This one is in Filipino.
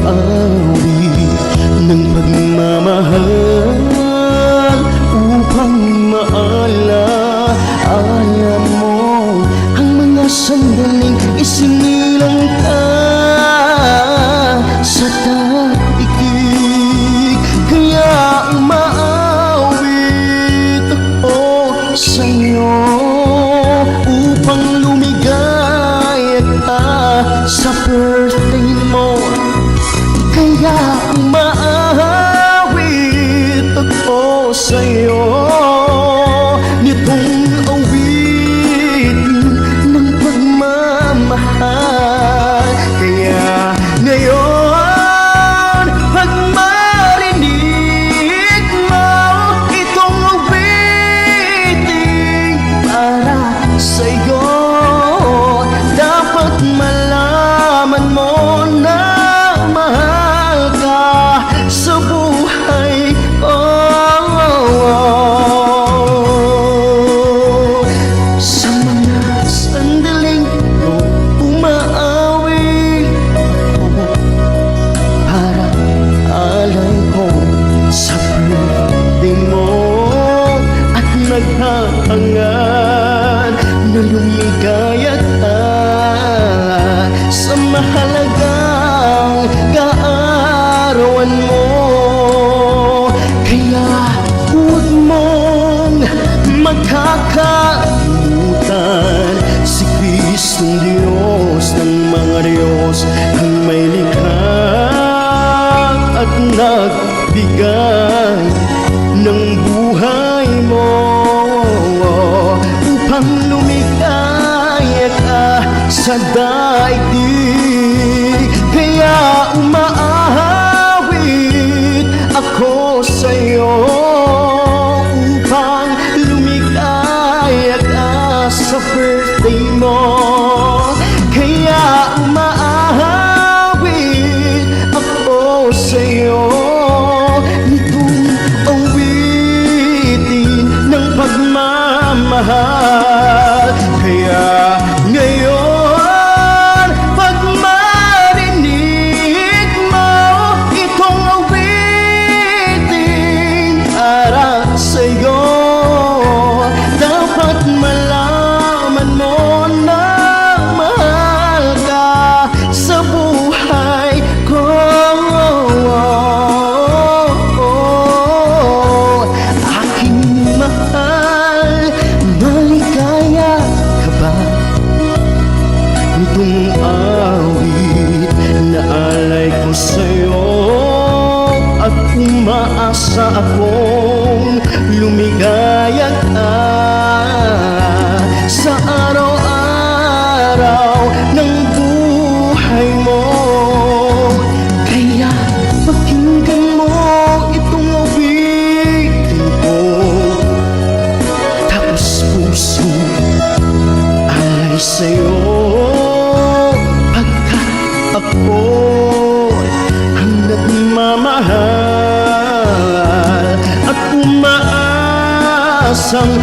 awit ng pagmamahal upang alam mo ang mga sandaling isinilang ka sa daigdig. Kaya umaawit ako sa'yo upang lumigaya ka sa birthday mo. Kaya umaawit ako sa'yo nitong awitin ng pagmamahal. Kaya ngayon, pag marinig mo itong awitin para sa'yo, dapat malaman mo na mahal ka sa buhay ko. Sa mga sandaling umaawi ako para alay ko sa birthday mo at naghahangad na lumigaya ka sa mahalagang kaarawan mo. Kaya huwag mong makakalimutan si Kristong Diyos ng mga Diyos, ang may likha at nagbigay ng buhay mo upang lumigaya ka sa daigdig. Kaya umaawit ako sa'yo upang lumigaya ka sa birthday mo. Kaya umaawit ako sa'yo nitong awitin ng pagmamahal. Kaya ngayon, pag marinig mo itong awitin para sa'yo, dapat malaman mo na mahal ka sa buhay ko. Aking mahal, maligaya ka ba nitong awit na alay ko sa'yo? At umaasa akong lumigaya ka sa araw-araw ng buhay mo. Kaya pakinggan mo itong awitin ko, tapos puso alay sa'yo, pagkat ako'y ang nagmamahal at umaasang